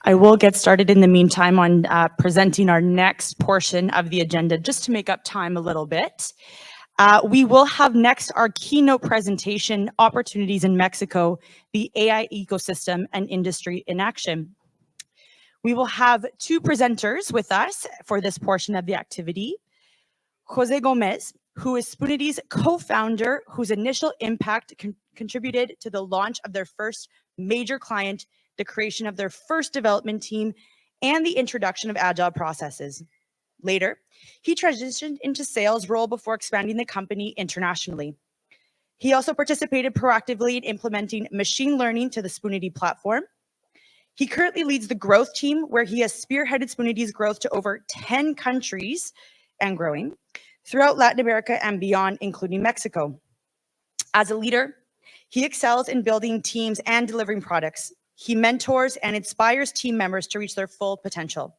I will get started in the meantime on presenting our next portion of the agenda, just to make up time a little bit. We will have next our keynote presentation, Opportunities in Mexico, the AI Ecosystem and Industry in Action. We will have two presenters with us for this portion of the activity. José Gómez, who is Spoonity's co-founder, whose initial impact contributed to the launch of their first major client, the creation of their first development team, and the introduction of agile processes. Later, he transitioned into sales role before expanding the company internationally. He also participated proactively in implementing machine learning to the Spoonity platform. He currently leads the growth team, where he has spearheaded Spoonity's growth to over 10 countries and growing throughout Latin America and beyond, including Mexico. As a leader, he excels in building teams and delivering products. He mentors and inspires team members to reach their full potential.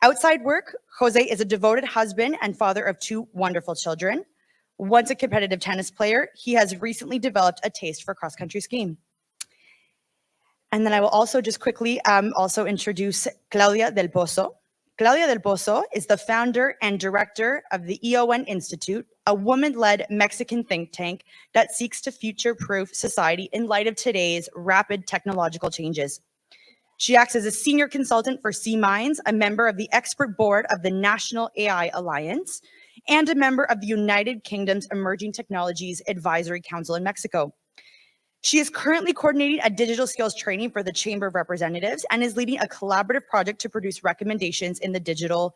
Outside work, Jose is a devoted husband and father of two wonderful children. Once a competitive tennis player, he has recently developed a taste for cross-country skiing. And then I will also just quickly also introduce Claudia del Pozo. Claudia del Pozo is the founder and director of the EON Institute, a woman-led Mexican think tank that seeks to future-proof society in light of today's rapid technological changes. She acts as a senior consultant for C-Minds, a member of the expert board of the National AI Alliance, and a member of the United Kingdom's Emerging Technologies Advisory Council in Mexico. She is currently coordinating a digital skills training for the Chamber of Representatives and is leading a collaborative project to produce recommendations in the digital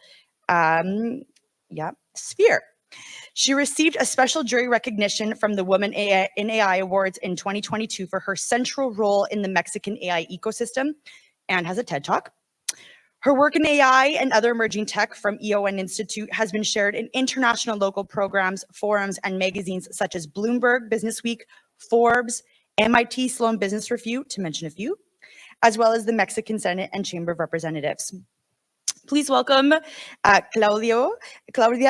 sphere. She received a special jury recognition from the Women in AI Awards in 2022 for her central role in the Mexican AI ecosystem and has a TED Talk. Her work in AI and other emerging tech from EON Institute has been shared in international local programs, forums, and magazines such as Bloomberg Businessweek, Forbes, MIT Sloan Business Review, to mention a few, as well as the Mexican Senate and Chamber of Representatives. Please welcome Claudia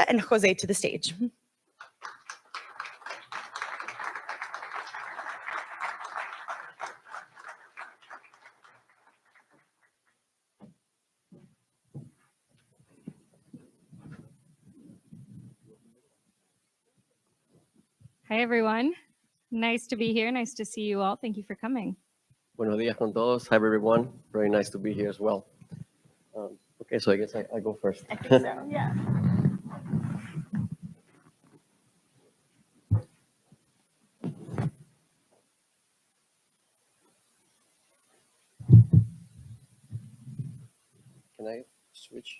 and Jose to the stage. Hi, everyone. Nice to be here. Nice to see you all. Thank you for coming. Buenos días con todos. Hi, everyone. Very nice to be here as well. Okay, so I guess I go first. I think so, yeah. Can I switch?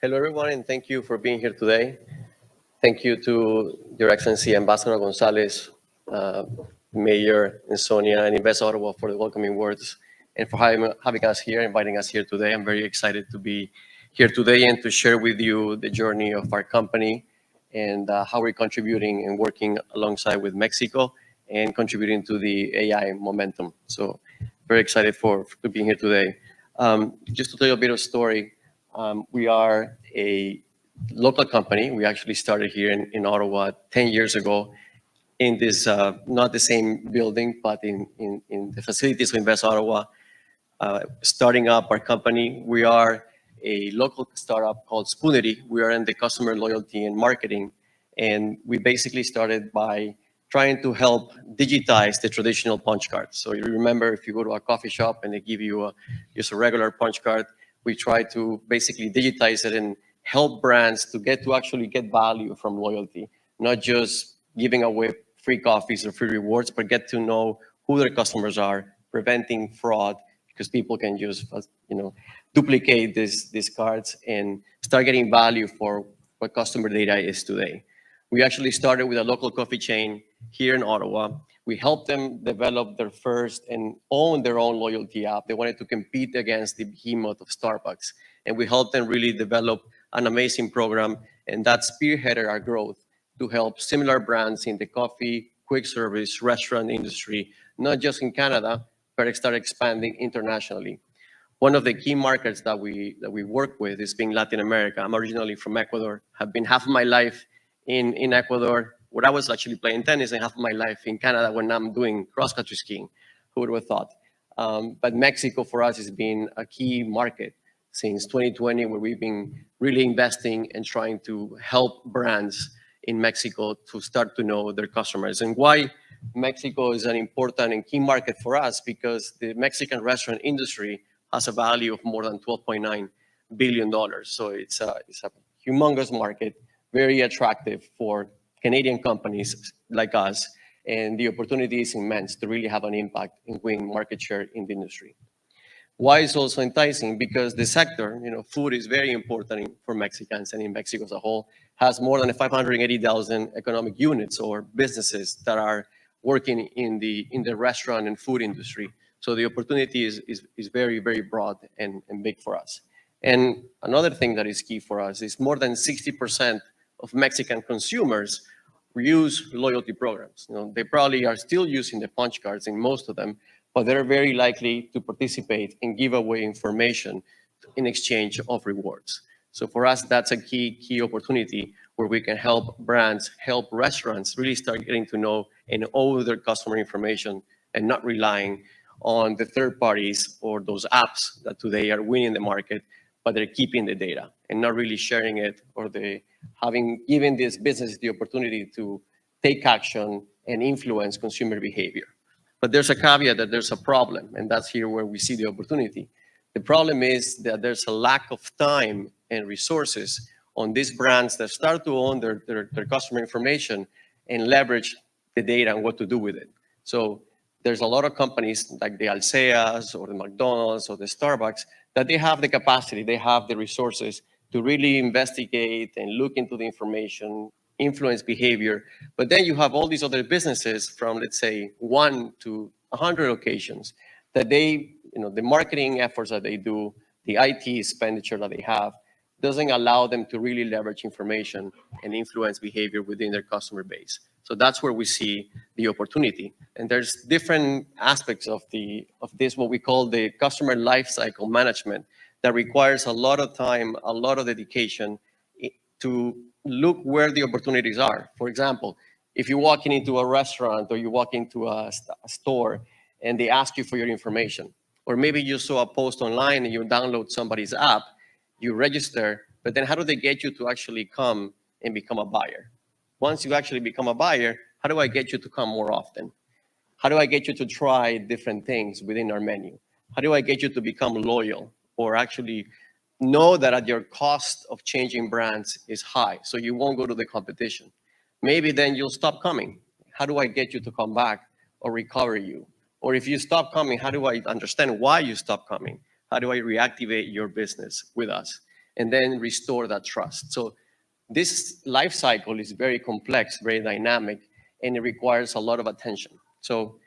Hello, everyone, and thank you for being here today. Thank you to Your Excellency Ambassador Gonzalez, Mayor Sonia, and Invest Ottawa for the welcoming words and for having us here, inviting us here today. I'm very excited to be here today and to share with you the journey of our company and how we're contributing and working alongside with Mexico and contributing to the AI momentum. So very excited to be here today. Just to tell you a bit of story, we are a local company. We actually started here in Ottawa 10 years ago in this, not the same building, but in the facilities of Invest Ottawa. Starting up our company, we are a local startup called Spoonity. We are in the customer loyalty and marketing. And we basically started by trying to help digitize the traditional punch card. So you remember if you go to a coffee shop and they give you just a regular punch card, we try to basically digitize it and help brands to actually get value from loyalty, not just giving away free coffees or free rewards, but get to know who their customers are, preventing fraud, because people can just duplicate these cards and start getting value for what customer data is today. We actually started with a local coffee chain here in Ottawa. We helped them develop their first and own their own loyalty app. They wanted to compete against the behemoth of Starbucks. And we helped them really develop an amazing program. And that spearheaded our growth to help similar brands in the coffee, quick service, restaurant industry, not just in Canada, but start expanding internationally. One of the key markets that we work with is being Latin America. I'm originally from Ecuador, have been half of my life in Ecuador, where I was actually playing tennis, and half of my life in Canada when I'm doing cross-country skiing. Who would have thought? But Mexico for us has been a key market since 2020, where we've been really investing and trying to help brands in Mexico to start to know their customers. And why Mexico is an important and key market for us, because the Mexican restaurant industry has a value of more than $12.9 billion. So it's a humongous market, very attractive for Canadian companies like us. And the opportunity is immense to really have an impact in winning market share in the industry. Why it's also enticing? Because the sector, food is very important for Mexicans, and in Mexico as a whole, has more than 580,000 economic units or businesses that are working in the restaurant and food industry. So the opportunity is very, very broad and big for us. And another thing that is key for us is more than 60% of Mexican consumers use loyalty programs. They probably are still using the punch cards in most of them, but they're very likely to participate and give away information in exchange of rewards. So for us, that's a key opportunity where we can help brands, help restaurants really start getting to know and own their customer information and not relying on the third parties or those apps that today are winning the market, but they're keeping the data and not really sharing it, or having given these businesses the opportunity to take action and influence consumer behavior. But there's a caveat that there's a problem, and that's here where we see the opportunity. The problem is that there's a lack of time and resources on these brands that start to own their customer information and leverage the data and what to do with it. So there's a lot of companies like the Alseas or the McDonald's or the Starbucks that they have the capacity, they have the resources to really investigate and look into the information, influence behavior. But then you have all these other businesses from, let's say, 1 to 100 locations that the marketing efforts that they do, the IT expenditure that they have, doesn't allow them to really leverage information and influence behavior within their customer base. So that's where we see the opportunity. And there's different aspects of this, what we call the customer lifecycle management, that requires a lot of time, a lot of dedication to look where the opportunities are. For example, if you're walking into a restaurant or you walk into a store and they ask you for your information, or maybe you saw a post online and you download somebody's app, you register, but then how do they get you to actually come and become a buyer? Once you actually become a buyer, how do I get you to come more often? How do I get you to try different things within our menu? How do I get you to become loyal, or actually know that at your cost of changing brands is high, so you won't go to the competition? Maybe then you'll stop coming. How do I get you to come back or recover you? Or if you stop coming, how do I understand why you stopped coming? How do I reactivate your business with us and then restore that trust? So this life cycle is very complex, very dynamic, and it requires a lot of attention. So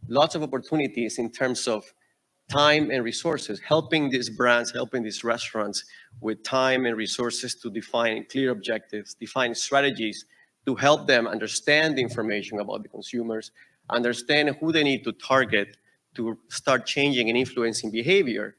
lots of opportunities in terms of time and resources, helping these brands, helping these restaurants with time and resources to define clear objectives, define strategies to help them understand the information about the consumers, understand who they need to target to start changing and influencing behavior.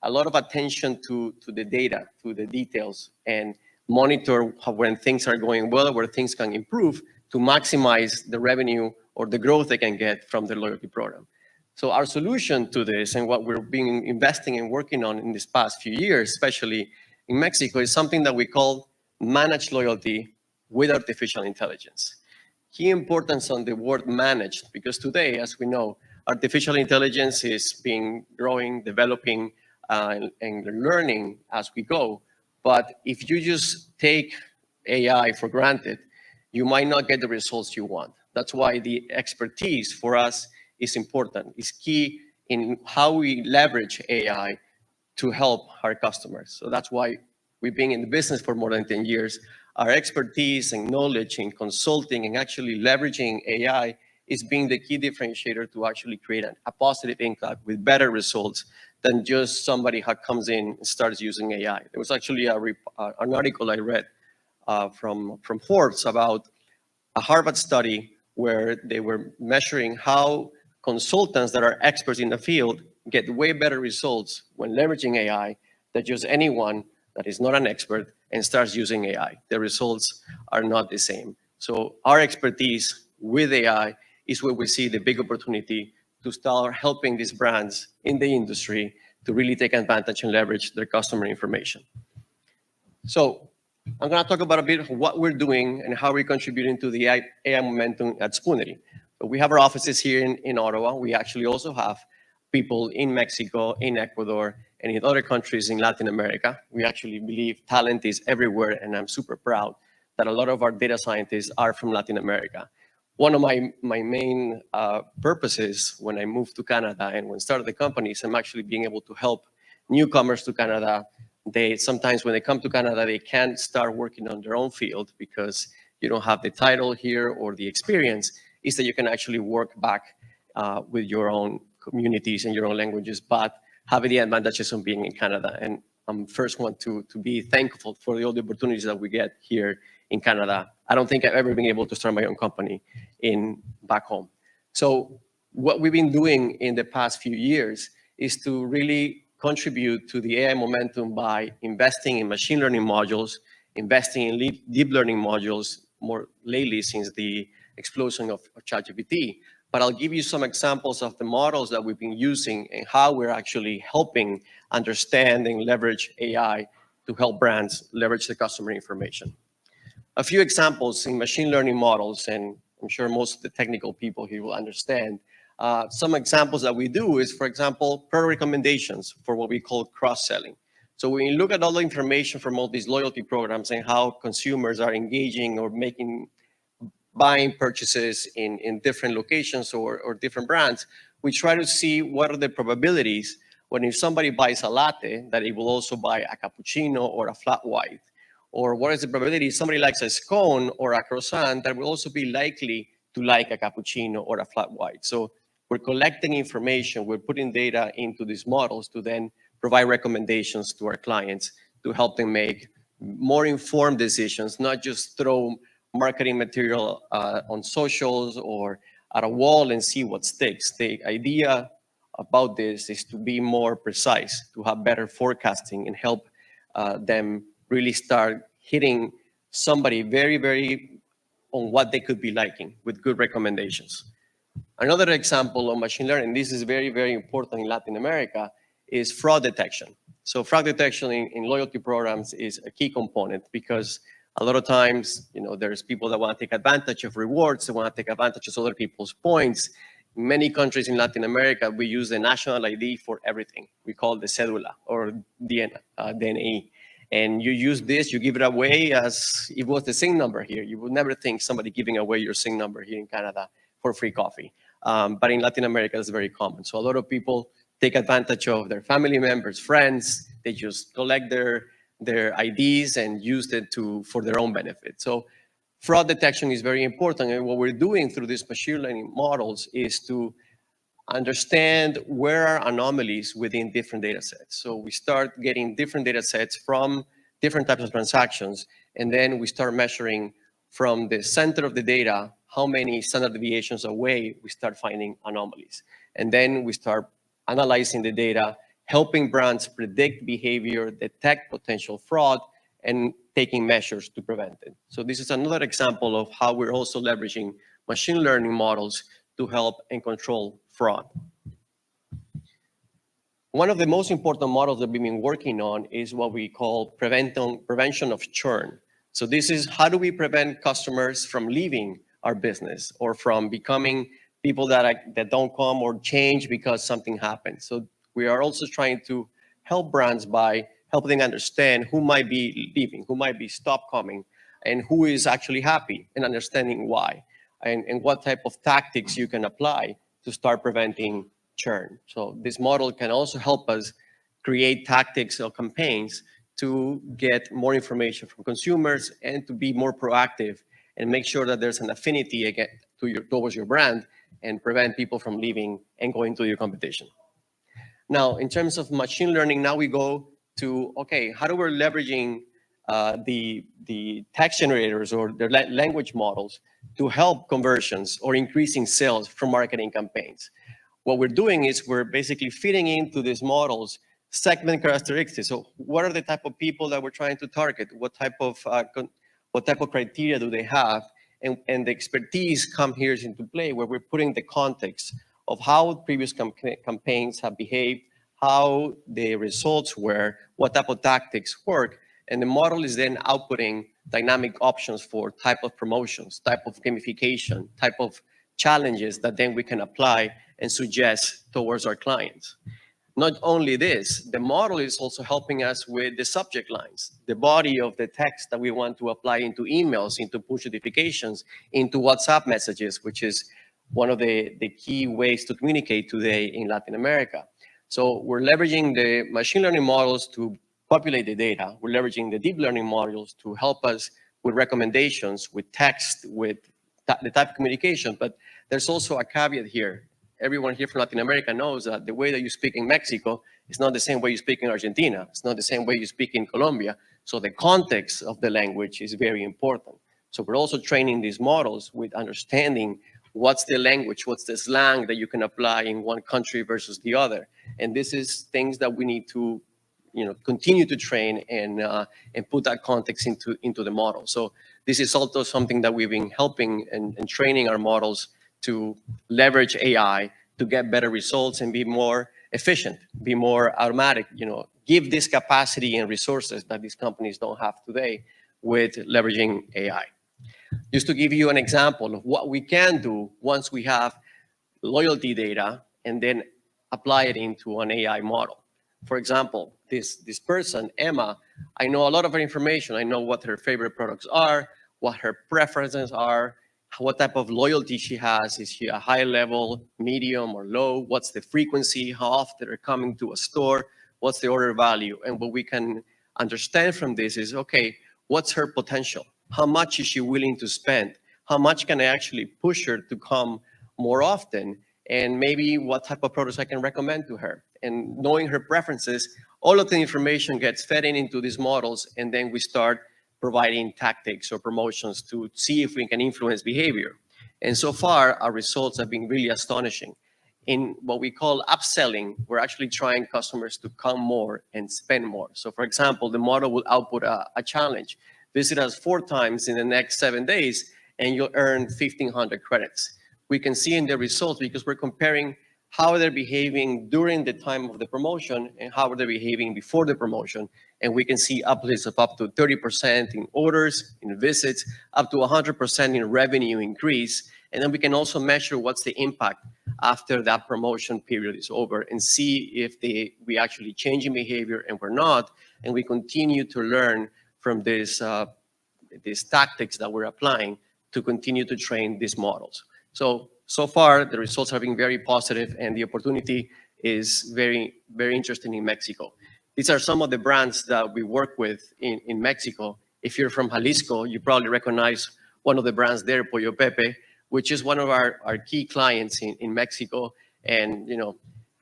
A lot of attention to the data, to the details, and monitor when things are going well, where things can improve to maximize the revenue or the growth they can get from the loyalty program. So our solution to this, and what we're been investing and working on in this past few years, especially in Mexico, is something that we call managed loyalty with artificial intelligence. Key importance on the word managed, because today, as we know, artificial intelligence is being growing, developing, and learning as we go. But if you just take AI for granted, you might not get the results you want. That's why the expertise for us is important. It's key in how we leverage AI to help our customers. So that's why we've been in the business for more than 10 years. Our expertise and knowledge in consulting and actually leveraging AI is being the key differentiator to actually create a positive impact with better results than just somebody who comes in and starts using AI. There was actually an article I read from Forbes about a Harvard study where they were measuring how consultants that are experts in the field get way better results when leveraging AI than just anyone that is not an expert and starts using AI. The results are not the same. So our expertise with AI is where we see the big opportunity to start helping these brands in the industry to really take advantage and leverage their customer information. So I'm going to talk about a bit of what we're doing and how we're contributing to the AI momentum at Spoonity. So we have our offices here in Ottawa. We actually also have people in Mexico, in Ecuador, and in other countries in Latin America. We actually believe talent is everywhere, and I'm super proud that a lot of our data scientists are from Latin America. One of my main purposes when I moved to Canada and when I started the company is I'm actually being able to help newcomers to Canada. They sometimes when they come to Canada, they can't start working on their own field because you don't have the title here or the experience, is that you can actually work back with your own communities and your own languages, but have the advantages of being in Canada. And I'm first one to be thankful for all the opportunities that we get here in Canada. I don't think I've ever been able to start my own company back home. So what we've been doing in the past few years is to really contribute to the AI momentum by investing in machine learning modules, investing in deep learning modules more lately since the explosion of ChatGPT. But I'll give you some examples of the models that we've been using and how we're actually helping understand and leverage AI to help brands leverage the customer information. A few examples in machine learning models, and I'm sure most of the technical people here will understand. Some examples that we do is, for example, product recommendations for what we call cross-selling. So when you look at all the information from all these loyalty programs and how consumers are engaging or buying purchases in different locations or different brands, we try to see what are the probabilities when if somebody buys a latte that it will also buy a cappuccino or a flat white. Or what is the probability if somebody likes a scone or a croissant that will also be likely to like a cappuccino or a flat white. So we're collecting information, we're putting data into these models to then provide recommendations to our clients to help them make more informed decisions, not just throw marketing material on socials or at a wall and see what sticks. The idea about this is to be more precise, to have better forecasting and help them really start hitting somebody very, very on what they could be liking with good recommendations. Another example of machine learning, this is very, very important in Latin America, is fraud detection. So fraud detection in loyalty programs is a key component because a lot of times, there's people that want to take advantage of rewards, they want to take advantage of other people's points. In many countries in Latin America, we use the national ID for everything. We call it the cédula or DNI. And you use this, you give it away as it was the SIN number here. You would never think somebody giving away your SIN number here in Canada for free coffee. But in Latin America, it's very common. So a lot of people take advantage of their family members, friends. They just collect their IDs and use it for their own benefit. So fraud detection is very important. And what we're doing through these machine learning models is to understand where are anomalies within different data sets. So we start getting different data sets from different types of transactions, and then we start measuring from the center of the data how many standard deviations away we start finding anomalies. And then we start analyzing the data, helping brands predict behavior, detect potential fraud, and taking measures to prevent it. So this is another example of how we're also leveraging machine learning models to help and control fraud. One of the most important models that we've been working on is what we call prevention of churn. So this is how do we prevent customers from leaving our business or from becoming people that don't come or change because something happened. So we are also trying to help brands by helping them understand who might be leaving, who might be stop coming, and who is actually happy and understanding why, and what type of tactics you can apply to start preventing churn. So this model can also help us create tactics or campaigns to get more information from consumers and to be more proactive and make sure that there's an affinity again towards your brand and prevent people from leaving and going to your competition. Now, in terms of machine learning, now we go to, okay, how do we leveraging the text generators or the language models to help conversions or increasing sales from marketing campaigns? what we're doing is we're basically fitting into these models segment characteristics. So what are the type of people that we're trying to target? What type of criteria do they have? And the expertise come here into play, where we're putting the context of how previous campaigns have behaved, how the results were, what type of tactics work, and the model is then outputting dynamic options for type of promotions, type of gamification, type of challenges that then we can apply and suggest towards our clients. Not only this, the model is also helping us with the subject lines, the body of the text that we want to apply into emails, into push notifications, into WhatsApp messages, which is one of the key ways to communicate today in Latin America. So we're leveraging the machine learning models to populate the data. We're leveraging the deep learning models to help us with recommendations, with text, with the type of communication. But there's also a caveat here. Everyone here from Latin America knows that the way that you speak in Mexico is not the same way you speak in Argentina. It's not the same way you speak in Colombia. So the context of the language is very important. So we're also training these models with understanding what's the language, what's the slang that you can apply in one country versus the other. And this is things that we need to, continue to train and put that context into the model. So this is also something that we've been helping and training our models to leverage AI to get better results and be more efficient, be more automatic, give this capacity and resources that these companies don't have today with leveraging AI. Just to give you an example of what we can do once we have loyalty data and then apply it into an AI model. For example, this person, Emma, I know a lot of her information. I know what her favorite products are, what her preferences are, what type of loyalty she has. Is she a high level, medium, or low? What's the frequency? How often they're coming to a store? What's the order value? And what we can understand from this is, okay, what's her potential? How much is she willing to spend? How much can I actually push her to come more often? And maybe what type of products I can recommend to her? And knowing her preferences, all of the information gets fed into these models, and then we start providing tactics or promotions to see if we can influence behavior. And so far, our results have been really astonishing. In what we call upselling, we're actually trying customers to come more and spend more. So for example, the model will output a challenge. Visit us 4 times in the next 7 days, and you'll earn 1,500 credits. We can see in the results because we're comparing how they're behaving during the time of the promotion and how they're behaving before the promotion. And we can see uplifts of up to 30% in orders, in visits, up to 100% in revenue increase. And then we can also measure what's the impact after that promotion period is over and see if we actually change in behavior and we're not. And we continue to learn from these tactics that we're applying to continue to train these models. So far, the results have been very positive, and the opportunity is very, very interesting in Mexico. These are some of the brands that we work with in Mexico. If you're from Jalisco, you probably recognize one of the brands there, Pollo Pepe, which is one of our key clients in Mexico. And,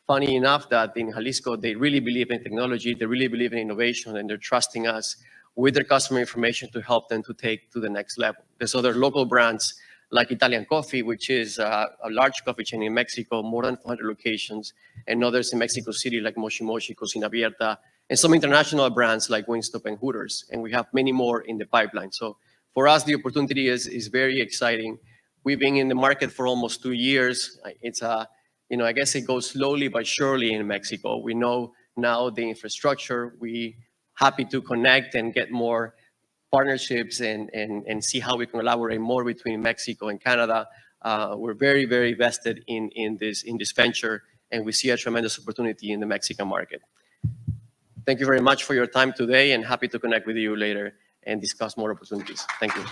funny enough that in Jalisco, they really believe in technology, they really believe in innovation, and they're trusting us with their customer information to help them to take to the next level. There's other local brands like Italian Coffee, which is a large coffee chain in Mexico, more than 400 locations, and others in Mexico City like Moshi Moshi, Cocina Abierta, and some international brands like Wingstop and Hooters, and we have many more in the pipeline. So for us, the opportunity is very exciting. We've been in the market for almost 2 years. It's I guess it goes slowly but surely in Mexico. We know now the infrastructure. We happy to connect and get more partnerships and see how we can collaborate more between Mexico and Canada. We're very, very vested in this venture, and we see a tremendous opportunity in the Mexican market. Thank you very much for your time today, and happy to connect with you later and discuss more opportunities. Thank you.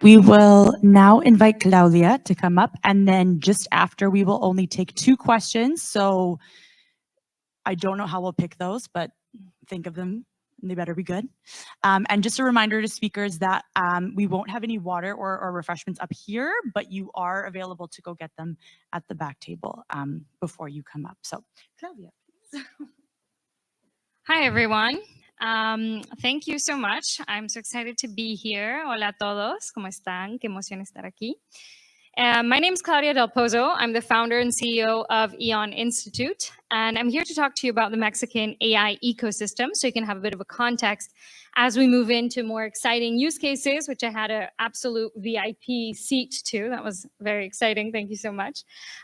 We will now invite Claudia to come up, and then just after, we will only take 2 questions. So I don't know how we'll pick those, but think of them, and they better be good. And just a reminder to speakers that we won't have any water or refreshments up here, but you are available to go get them at the back table before you come up. So Claudia, please. Hi, everyone. Thank you so much. I'm so excited to be here. Hola a todos. ¿Cómo están? Qué emoción estar aquí. My name is Claudia del Pozo. I'm the founder and CEO of Eon Institute, and I'm here to talk to you about the Mexican AI ecosystem so you can have a bit of a context as we move into more exciting use cases, which I had an absolute VIP seat to. That was very exciting. Thank you so much.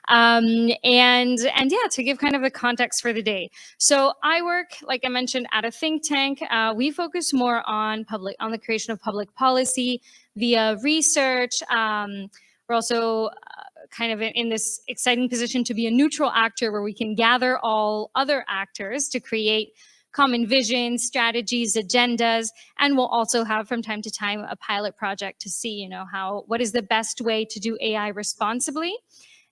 And yeah, to give kind of the context for the day. So I work, like I mentioned, at a think tank. We focus more on the creation of public policy via research. We're also kind of in this exciting position to be a neutral actor where we can gather all other actors to create common visions, strategies, agendas, and we'll also have from time to time a pilot project to see, what is the best way to do AI responsibly.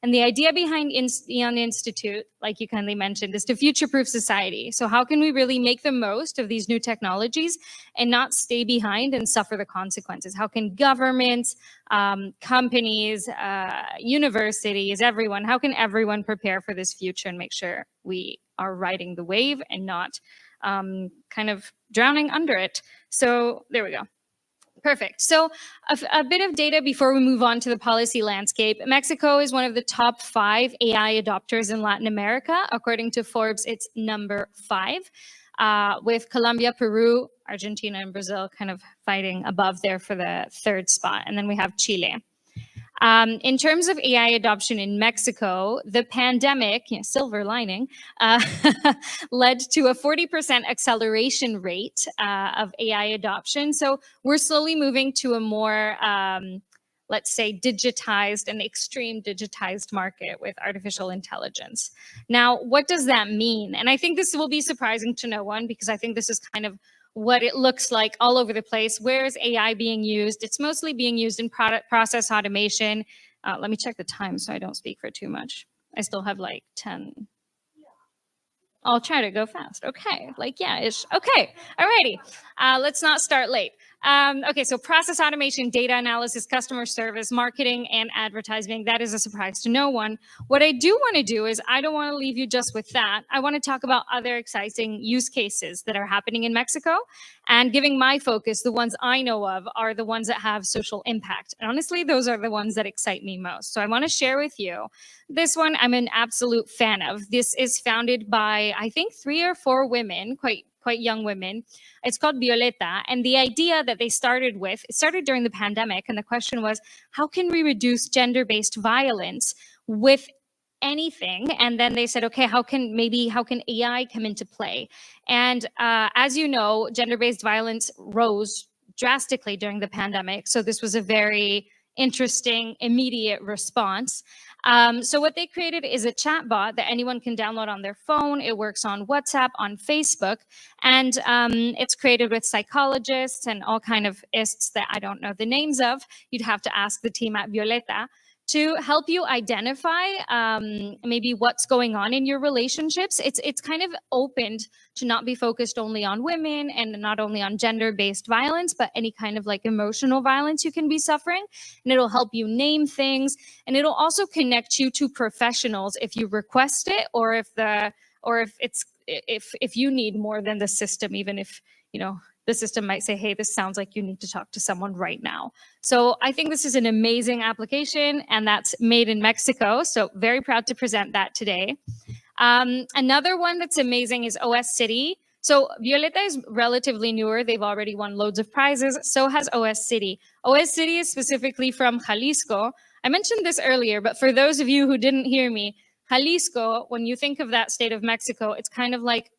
And the idea behind Eon Institute, like you kindly mentioned, is to future-proof society. So how can we really make the most of these new technologies and not stay behind and suffer the consequences? How can governments, companies, universities, everyone, how can everyone prepare for this future and make sure we are riding the wave and not kind of drowning under it? So there we go. Perfect. So a bit of data before we move on to the policy landscape. Mexico is one of the top 5 AI adopters in Latin America. According to Forbes, it's number 5, with Colombia, Peru, Argentina, and Brazil kind of fighting above there for the 3rd spot. And then we have Chile. In terms of AI adoption in Mexico, the pandemic, silver lining, led to a 40% acceleration rate of AI adoption. So we're slowly moving to a more, let's say, digitized and extreme digitized market with artificial intelligence. Now, what does that mean? And I think this will be surprising to no one because I think this is kind of what it looks like all over the place. Where is AI being used? It's mostly being used in process automation. Let me check the time so I don't speak for too much. I still have like 10. I'll try to go fast. Okay, ish. Okay, alrighty. Let's not start late. Okay, so process automation, data analysis, customer service, marketing, and advertising. That is a surprise to no one. What I do want to do is I don't want to leave you just with that. I want to talk about other exciting use cases that are happening in Mexico and giving my focus, the ones I know of are the ones that have social impact. And honestly, those are the ones that excite me most. So I want to share with you this one I'm an absolute fan of. This is founded by, I think, 3 or 4 women, quite young women. It's called Violeta. And the idea that they started with, it started during the pandemic. And the question was, how can we reduce gender-based violence with anything? And then they said, okay, how can AI come into play? And as you know, gender-based violence rose drastically during the pandemic. So this was a very interesting, immediate response. So what they created is a chatbot that anyone can download on their phone. It works on WhatsApp, on Facebook, and it's created with psychologists and all kind of ists that I don't know the names of. You'd have to ask the team at Violeta to help you identify maybe what's going on in your relationships. It's kind of opened to not be focused only on women and not only on gender-based violence, but any kind of like emotional violence you can be suffering. And it'll help you name things, and it'll also connect you to professionals if you request it, or if you need more than the system, even if the system might say, hey, this sounds like you need to talk to someone right now. So I think this is an amazing application, and that's made in Mexico. So very proud to present that today. Another one that's amazing is OS City. So Violeta is relatively newer. They've already won loads of prizes. So has OS City. OS City is specifically from Jalisco. I mentioned this earlier, but for those of you who didn't hear me, Jalisco, when you think of that state of Mexico, it's kind of like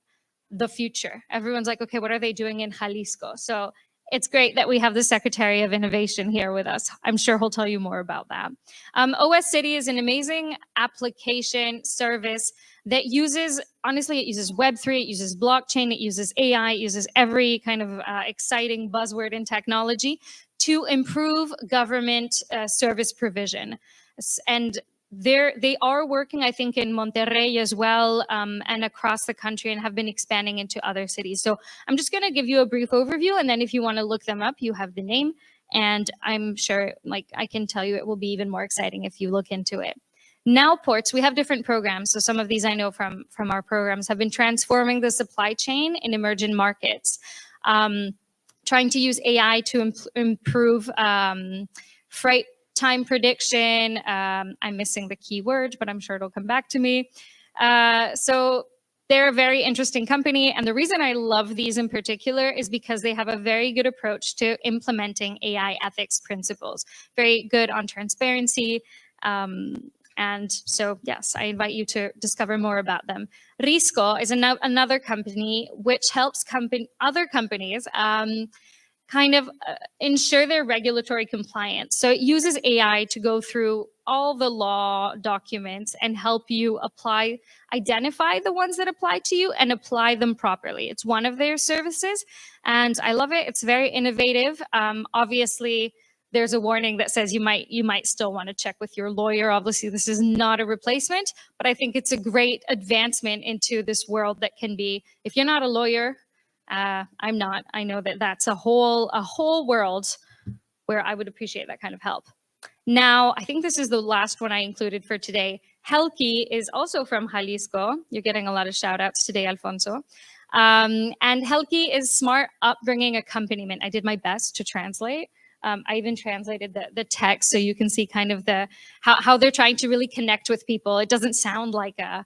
the future. Everyone's like, okay, what are they doing in Jalisco? So it's great that we have the Secretary of Innovation here with us. I'm sure he'll tell you more about that. OS City is an amazing application service that uses, honestly, it uses Web3, it uses blockchain, it uses AI, it uses every kind of exciting buzzword in technology to improve government service provision. And they are working, I think, in Monterrey as well, and across the country, and have been expanding into other cities. So I'm just going to give you a brief overview, and then if you want to look them up, you have the name, and I'm sure, like I can tell you, it will be even more exciting if you look into it. Now ports, we have different programs. So some of these I know from our programs have been transforming the supply chain in emerging markets, trying to use AI to improve freight time prediction. I'm missing the key word, but I'm sure it'll come back to me. So they're a very interesting company. And the reason I love these in particular is because they have a very good approach to implementing AI ethics principles, very good on transparency. And so, yes, I invite you to discover more about them. Risco is another company which helps other companies ensure their regulatory compliance. So it uses AI to go through all the law documents and help you identify the ones that apply to you and apply them properly. It's one of their services, and I love it. It's very innovative. Obviously, there's a warning that says you might still want to check with your lawyer. Obviously, this is not a replacement, but I think it's a great advancement into this world that can be, if you're not a lawyer, I'm not. I know that that's a whole world where I would appreciate that kind of help. Now, I think this is the last one I included for today. Helki is also from Jalisco. You're getting a lot of shout outs today, Alfonso. And Helki is smart upbringing accompaniment. I did my best to translate. I even translated the text so you can see kind of how they're trying to really connect with people. It doesn't sound like a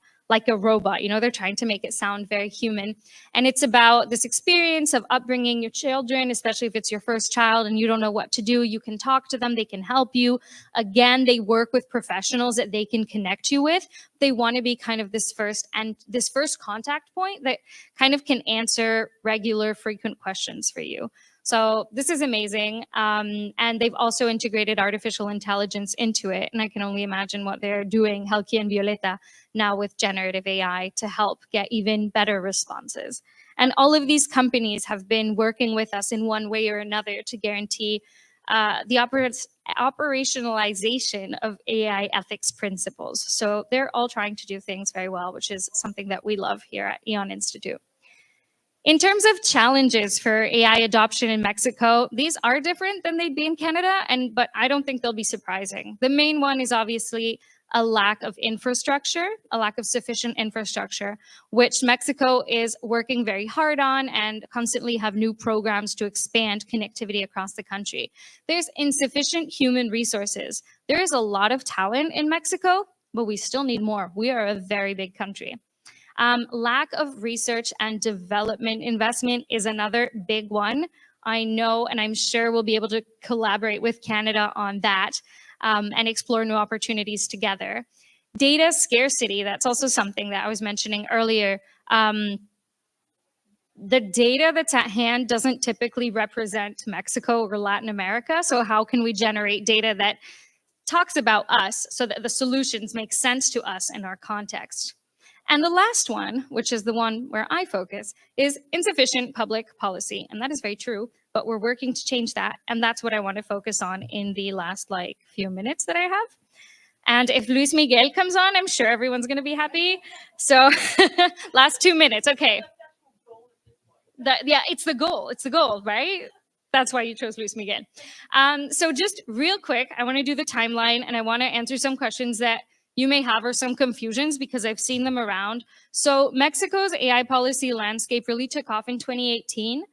robot, they're trying to make it sound very human. And it's about this experience of upbringing your children, especially if it's your first child and you don't know what to do. You can talk to them, they can help you. Again, they work with professionals that they can connect you with. They want to be kind of this first contact point that kind of can answer regular, frequent questions for you. So this is amazing. And they've also integrated artificial intelligence into it. And I can only imagine what they're doing, Helki and Violeta, now with generative AI to help get even better responses. And all of these companies have been working with us in one way or another to guarantee the operationalization of AI ethics principles. So they're all trying to do things very well, which is something that we love here at ION Institute. In terms of challenges for AI adoption in Mexico, these are different than they'd be in Canada, but I don't think they'll be surprising. The main one is obviously a lack of infrastructure, a lack of sufficient infrastructure, which Mexico is working very hard on and constantly have new programs to expand connectivity across the country. There's insufficient human resources. There is a lot of talent in Mexico, but we still need more. We are a very big country. Lack of research and development investment is another big one. I know, and I'm sure we'll be able to collaborate with Canada on that and explore new opportunities together. Data scarcity, that's also something that I was mentioning earlier. The data that's at hand doesn't typically represent Mexico or Latin America. So how can we generate data that talks about us so that the solutions make sense to us in our context? And the last one, which is the one where I focus, is insufficient public policy. And that is very true, but we're working to change that. And that's what I want to focus on in the last few minutes that I have. And if Luis Miguel comes on, I'm sure everyone's going to be happy. So last 2 minutes. Okay. Yeah, it's the goal. It's the goal, right? That's why you chose Luis Miguel. So just real quick, I want to do the timeline and I want to answer some questions that you may have or some confusions because I've seen them around. So Mexico's AI policy landscape really took off in 2018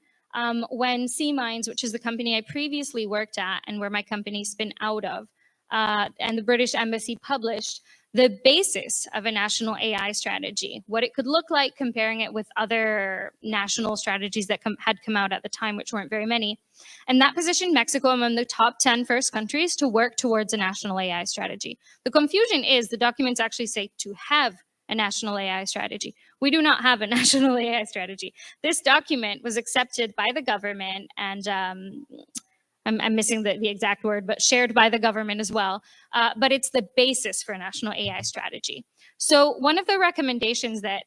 when C-Minds, which is the company I previously worked at and where my company spin out of, and the British Embassy published the basis of a national AI strategy, what it could look like, comparing it with other national strategies that had come out at the time, which weren't very many. And that positioned Mexico among the top 10 first countries to work towards a national AI strategy. The confusion is the documents actually say to have a national AI strategy. We do not have a national AI strategy. This document was accepted by the government and I'm missing the exact word, but shared by the government as well. But it's the basis for a national AI strategy. So one of the recommendations that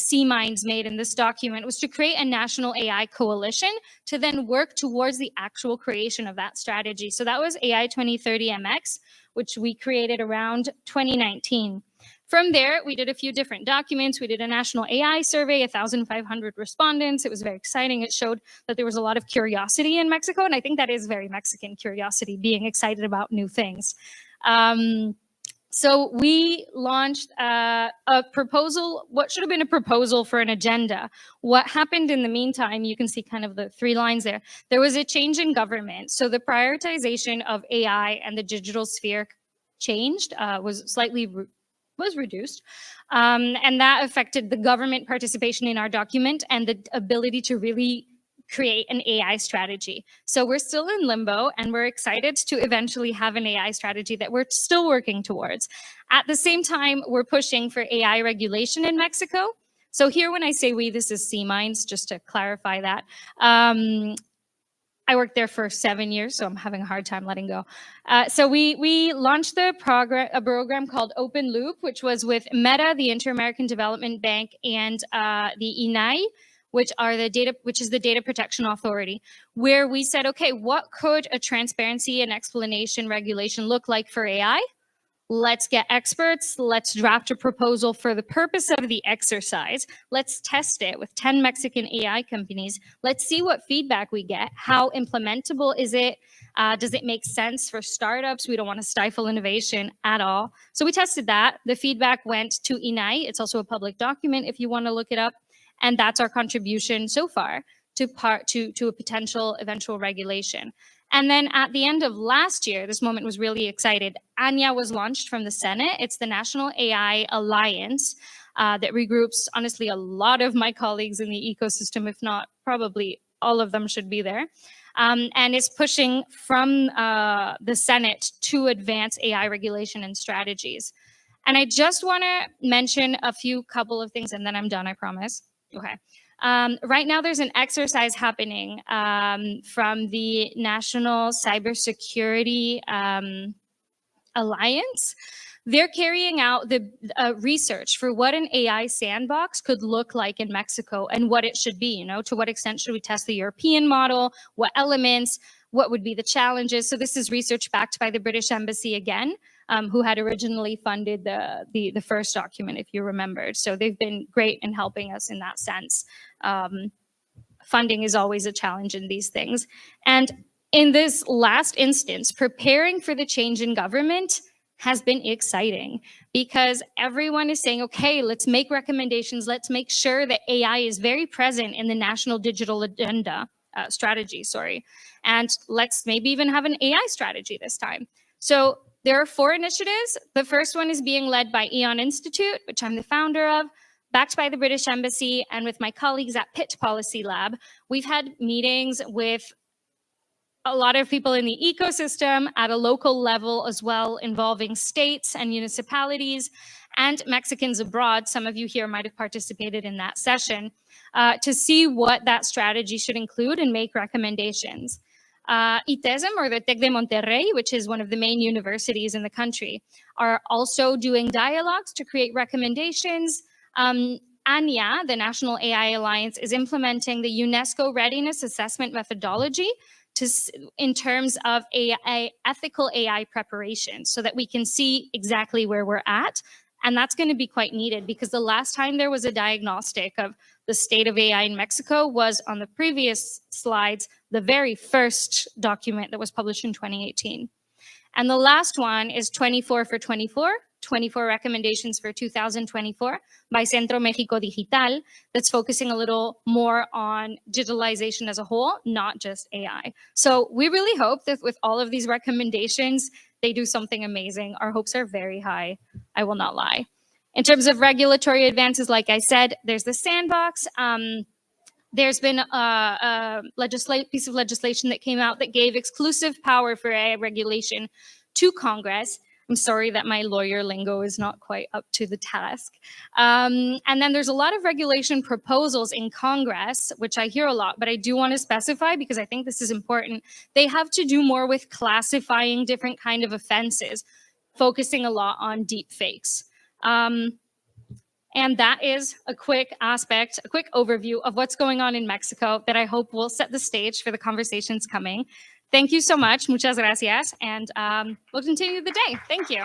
C-Minds made in this document was to create a national AI coalition to then work towards the actual creation of that strategy. So that was AI 2030 MX, which we created around 2019. From there, we did a few different documents. We did a national AI survey, 1,500 respondents. It was very exciting. It showed that there was a lot of curiosity in Mexico. And I think that is very Mexican curiosity, being excited about new things. So we launched a proposal, what should have been a proposal for an agenda. What happened in the meantime, you can see kind of the 3 lines there. There was a change in government. So the prioritization of AI and the digital sphere changed, was reduced. And that affected the government participation in our document and the ability to really create an AI strategy. So we're still in limbo, and we're excited to eventually have an AI strategy that we're still working towards. At the same time, we're pushing for AI regulation in Mexico. So here, when I say we, this is C-Minds, just to clarify that. I worked there for 7 years, so I'm having a hard time letting go. So we launched a program called Open Loop, which was with Meta, the Inter-American Development Bank, and the INAI, which is the Data Protection Authority, where we said, okay, what could a transparency and explanation regulation look like for AI? Let's get experts. Let's draft a proposal for the purpose of the exercise. Let's test it with 10 Mexican AI companies. Let's see what feedback we get. How implementable is it? Does it make sense for startups? We don't want to stifle innovation at all. So we tested that. The feedback went to INAI. It's also a public document if you want to look it up. And that's our contribution so far to a potential eventual regulation. And then at the end of last year, this moment was really excited. ANYA was launched from the Senate. It's the National AI Alliance that regroups, honestly, a lot of my colleagues in the ecosystem, if not probably all of them should be there. And it's pushing from the Senate to advance AI regulation and strategies. And I just want to mention a couple of things, and then I'm done, I promise. Okay. Right now, there's an exercise happening from the National Cybersecurity Alliance. They're carrying out the research for what an AI sandbox could look like in Mexico and what it should be. To what extent should we test the European model? What elements? What would be the challenges? So this is research backed by the British Embassy again, who had originally funded the first document, if you remembered. So they've been great in helping us in that sense. Funding is always a challenge in these things. And in this last instance, preparing for the change in government has been exciting because everyone is saying, okay, let's make recommendations. Let's make sure that AI is very present in the national digital agenda strategy, and let's maybe even have an AI strategy this time. So there are 4 initiatives. The first one is being led by ION Institute, which I'm the founder of, backed by the British Embassy, and with my colleagues at PIT Policy Lab. We've had meetings with a lot of people in the ecosystem at a local level as well, involving states and municipalities and Mexicans abroad. Some of you here might have participated in that session to see what that strategy should include and make recommendations. ITESM, or the TEC de Monterrey, which is one of the main universities in the country, are also doing dialogues to create recommendations. ANYA, the National AI Alliance, is implementing the UNESCO Readiness Assessment Methodology in terms of ethical AI preparation so that we can see exactly where we're at. And that's going to be quite needed because the last time there was a diagnostic of the state of AI in Mexico was on the previous slides, the very first document that was published in 2018. And the last one is 24 for 24, 24 recommendations for 2024 by Centro México Digital, that's focusing a little more on digitalization as a whole, not just AI. So we really hope that with all of these recommendations, they do something amazing. Our hopes are very high, I will not lie. In terms of regulatory advances, like I said, there's the sandbox. There's been a piece of legislation that came out that gave exclusive power for AI regulation to Congress. I'm sorry that my lawyer lingo is not quite up to the task. And then there's a lot of regulation proposals in Congress, which I hear a lot, but I do want to specify because I think this is important. They have to do more with classifying different kind of offenses, focusing a lot on deep fakes. And that is a quick overview of what's going on in Mexico that I hope will set the stage for the conversations coming. Thank you so much. Muchas gracias. And we'll continue the day. Thank you.